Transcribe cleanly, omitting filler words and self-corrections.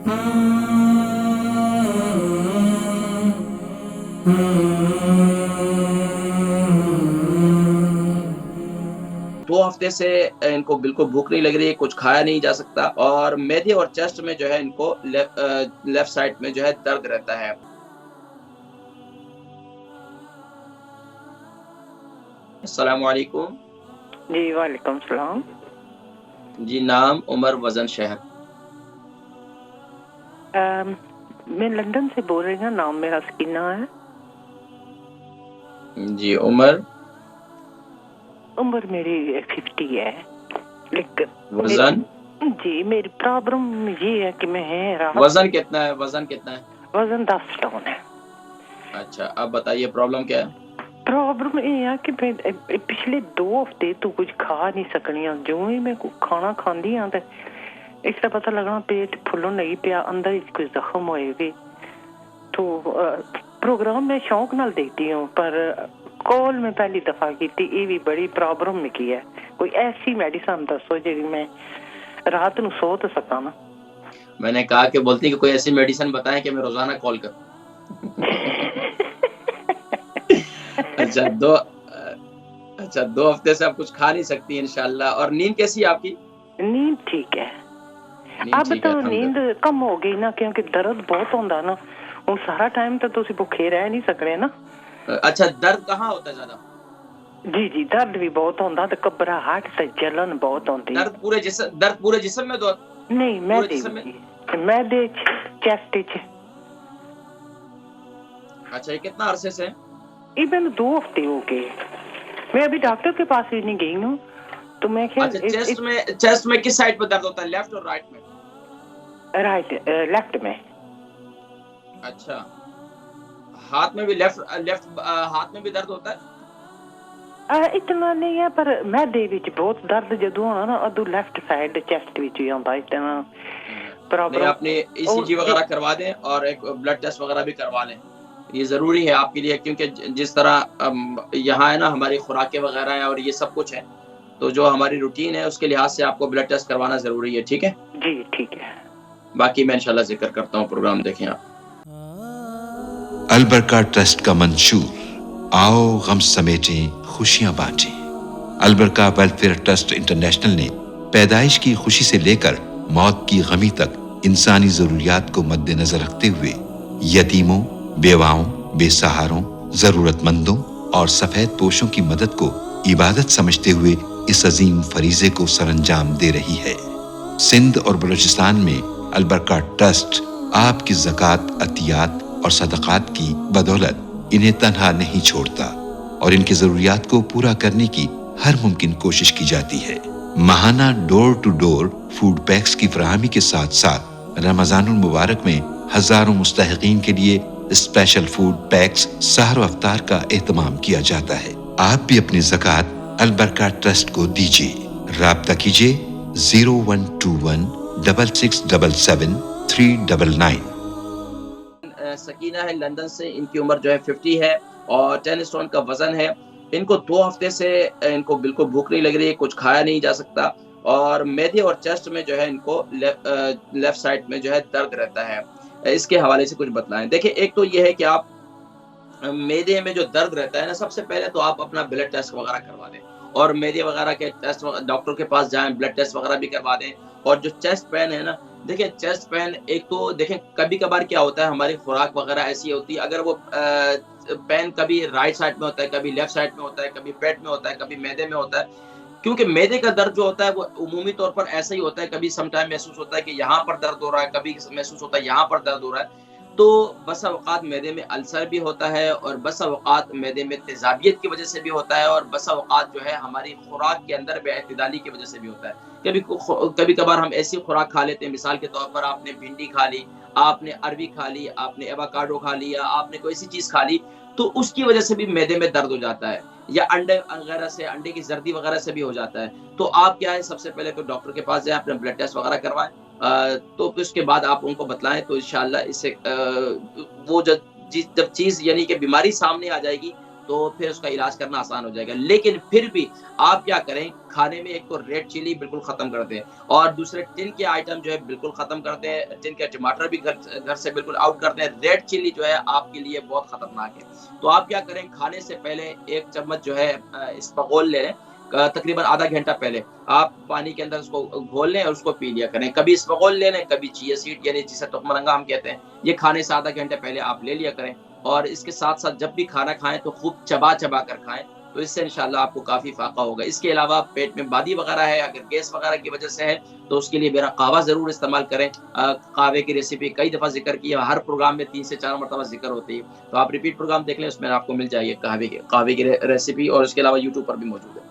دو ہفتے سے ان کو بالکل بھوک نہیں لگ رہی ہے، کچھ کھایا نہیں جا سکتا، اور میدے اور چیسٹ میں جو ہے ان کو لیفٹ سائڈ میں جو ہے درد رہتا ہے۔ السلام علیکم۔ جی وعلیکم السلام۔ جی، نام، عمر، وزن، شہر؟ میں لندن سے بول رہی ہوں، نام میرا سکینہ ہے۔ جی، عمر؟ عمر میری 50 ہے، لیکن وزن؟ جی میری پرابلم یہ ہے کہ میں وزن کتنا ہے؟ وزن کتنا ہے؟ وزن 10 سٹون ہے۔ اچھا، اب بتائیے پرابلم کیا ہے؟ پرابلم یہ ہے کہ میں پچھلے 2 ہفتے تو کچھ کھا نہیں سکنی ہوں، جو ہی میں کھانا کھاندی ہوں تے اس کا پتہ لگنا پیٹ پھلن نہیں پیا، اندر ہی کوئی زخم ہوئے گی۔ تو پروگرام میں شوق نال دیکھتی ہوں، پر کال میں پہلی دفعہ کی تھی، یہ بھی بڑی پرابلم میں کی ہے۔ کوئی ایسی میڈیسن دسو جی میں رات نو سو تو سکا نا۔ میں نے کہا کہ بولتی کہ کوئی ایسی میڈیسن بتائیں کہ میں روزانہ کال کروں۔ اچھا، 2 ہفتے سے آپ کچھ کھا نہیں سکتی انشاءاللہ، اور نیند کیسی ہے آپ کی؟ نیند ٹھیک ہے، نیند اب ٹھیک ہے، تو نیند الحمدللہ۔ کم ہو گئی نا، کیونکہ درد بہت ہوندا نا، ہوں سارا ٹائم تو تسی بھوکے رہ نہیں سکنے نا۔ اچھا، درد کہاں ہوتا ہے زیادہ؟ جی درد بھی بہت ہوندا تے گھبراہٹ تے جلن بہت ہوندی۔ درد پورے جسم میں نہیں، پورے جسم میں؟ میں چیسٹ چ۔ اچھا، یہ کتنا عرصے سے؟ یہ میں 2 ہفتے ہو گئے، میں ابھی ڈاکٹر کے پاس بھی نہیں گئی ہوں، تو میں اچھا، چیسٹ میں کس سائڈ پہ درد ہوتا ہے، لیفٹ اور رائٹ میں؟ رائٹ، لیفٹ میں۔ اچھا، ہاتھ میں بھی ہاتھ میں بھی درد ہوتا ہے؟ اتنا نہیں ہے، پر میدے وچ بہت درد جدوں ہونا نا، ادو لیفٹ سائڈ چیسٹ وچ ہی ہوندا اتنا پرابلم۔ نہیں، آپ نے ای سی جی وغیرہ کروا دیں اور ایک بلڈ ٹیسٹ وغیرہ بھی کروا لیں، یہ ضروری ہے آپ کے لیے، کیونکہ جس طرح یہاں ہے نا ہماری خوراکیں وغیرہ ہیں اور یہ سب کچھ ہے، تو جو ہماری روٹین ہے اس کے لحاظ سے آپ کو بلڈ ٹیسٹ کروانا ضروری ہے، ٹھیک ہے؟ جی ٹھیک ہے۔ باقی میں انشاءاللہ ذکر کرتا ہوں، پروگرام دیکھیں آپ۔ البرکہ ٹرسٹ کا منشور، آؤ غم سمیٹیں خوشیاں بانٹیں۔ البرکہ ویلفیئر ٹرسٹ انٹرنیشنل نے پیدائش کی خوشی سے لے کر موت کی غمی تک انسانی ضروریات کو مد نظر رکھتے ہوئے یتیموں، بیواؤں، بے سہاروں، ضرورت مندوں اور سفید پوشوں کی مدد کو عبادت سمجھتے ہوئے اس عظیم فریضے کو سر انجام دے رہی ہے۔ سندھ اور بلوچستان میں البرکہ ٹرسٹ آپ کی زکوٰۃ، عطیات اور صدقات کی بدولت انہیں تنہا نہیں چھوڑتا، اور ان کی ضروریات کو پورا کرنے کی ہر ممکن کوشش کی جاتی ہے۔ ماہانہ ڈور ٹو ڈور فوڈ پیکس کی فراہمی کے ساتھ ساتھ رمضان المبارک میں ہزاروں مستحقین کے لیے اسپیشل فوڈ پیکس سحر و افطار کا اہتمام کیا جاتا ہے۔ آپ بھی اپنی زکوٰۃ البرکہ ٹرسٹ کو دیجیے۔ رابطہ کیجیے 0121 6677 399۔ سکینہ ہے لندن سے، ان کی عمر جو ہے 50 ہے اور 10 سٹون کا وزن ہے۔ ان کو 2 ہفتے سے ان کو بالکل بھوک نہیں لگ رہی ہے، کچھ کھایا نہیں جا سکتا، اور میدے اور چیسٹ میں جو ہے ان کو لیفٹ سائڈ میں جو ہے درد رہتا ہے۔ اس کے حوالے سے کچھ بتلائیں۔ دیکھیں، ایک تو یہ ہے کہ آپ میدے میں جو درد رہتا ہے نا، سب سے پہلے تو آپ اپنا بلڈ ٹیسٹ وغیرہ کروا دیں، اور میدے وغیرہ کے ٹیسٹ ڈاکٹر کے پاس جائیں، بلڈ ٹیسٹ وغیرہ بھی کروا دیں۔ اور جو چیسٹ پین ہے نا، دیکھیں چیسٹ پین ایک تو دیکھیں کبھی کبھار کیا ہوتا ہے، ہماری خوراک وغیرہ ایسی ہوتی ہے، اگر وہ پین کبھی رائٹ سائڈ میں ہوتا ہے، کبھی لیفٹ سائڈ میں ہوتا ہے، کبھی پیٹ میں ہوتا ہے، کبھی میدے میں ہوتا ہے، کیونکہ میدے کا درد جو ہوتا ہے وہ عمومی طور پر ایسا ہی ہوتا ہے، کبھی سم ٹائم محسوس ہوتا ہے کہ یہاں پر درد ہو رہا ہے، کبھی محسوس ہوتا ہے یہاں پر درد ہو رہا ہے، تو بسا اوقات میدے میں السر بھی ہوتا ہے، اور بسا اوقات میدے میں تیزابیت کی وجہ سے بھی ہوتا ہے، اور بسا اوقات جو ہے ہماری خوراک کے اندر بے اعتدالی کی وجہ سے بھی ہوتا ہے۔ کبھی کبھار ہم ایسی خوراک کھا لیتے ہیں، مثال کے طور پر آپ نے بھنڈی کھا لی، آپ نے اروی کھا لی، آپ نے ایووکاڈو کھا لیا، آپ نے کوئی ایسی چیز کھا لی، تو اس کی وجہ سے بھی میدے میں درد ہو جاتا ہے، یا انڈے وغیرہ سے، انڈے کی زردی وغیرہ سے بھی ہو جاتا ہے۔ تو آپ کیا ہے، سب سے پہلے تو ڈاکٹر کے پاس جائیں، اپنا بلڈ ٹیسٹ وغیرہ کروائیں، تو اس کے بعد آپ ان کو بتلائیں، تو انشاءاللہ اس سے وہ جب چیز یعنی کہ بیماری سامنے آ جائے گی تو پھر اس کا علاج کرنا آسان ہو جائے گا. لیکن پھر بھی آپ کیا کریں, کھانے میں ایک تو ریڈ چلی بالکل ختم کر دیں, اور دوسرے ٹن کے آئٹم جو ہے بالکل ختم کر دیں, ٹن کے ٹماٹر بھی گھر سے بالکل آؤٹ کر دیں. ریڈ چلی جو ہے آپ کے لیے بہت خطرناک ہے. تو آپ کیا کریں, کھانے سے پہلے 1 چمچ جو ہے اسپغول لے لیں, تقریباً آدھا گھنٹہ پہلے آپ پانی کے اندر اس کو گھول لیں اور اس کو پی لیا کریں. کبھی اسپغول لے لیں, کبھی چیا سیڈ یعنی جسے تخم مرنگا ہم کہتے ہیں, یہ کھانے سے آدھا گھنٹے پہلے آپ لے لیا کریں. اور اس کے ساتھ ساتھ جب بھی کھانا کھائیں تو خوب چبا چبا کر کھائیں, تو اس سے انشاءاللہ آپ کو کافی فائدہ ہوگا. اس کے علاوہ پیٹ میں بادی وغیرہ ہے, اگر گیس وغیرہ کی وجہ سے ہے تو اس کے لیے میرا قہوہ ضرور استعمال کریں. قہوے کی ریسیپی کئی دفعہ ذکر کی ہے, ہر پروگرام میں 3 سے 4 مرتبہ ذکر ہوتی ہے, تو آپ ریپیٹ پروگرام دیکھ لیں, اس میں آپ کو مل جائے قہوے کی ریسیپی, اور اس کے علاوہ یوٹیوب پر بھی موجود ہے.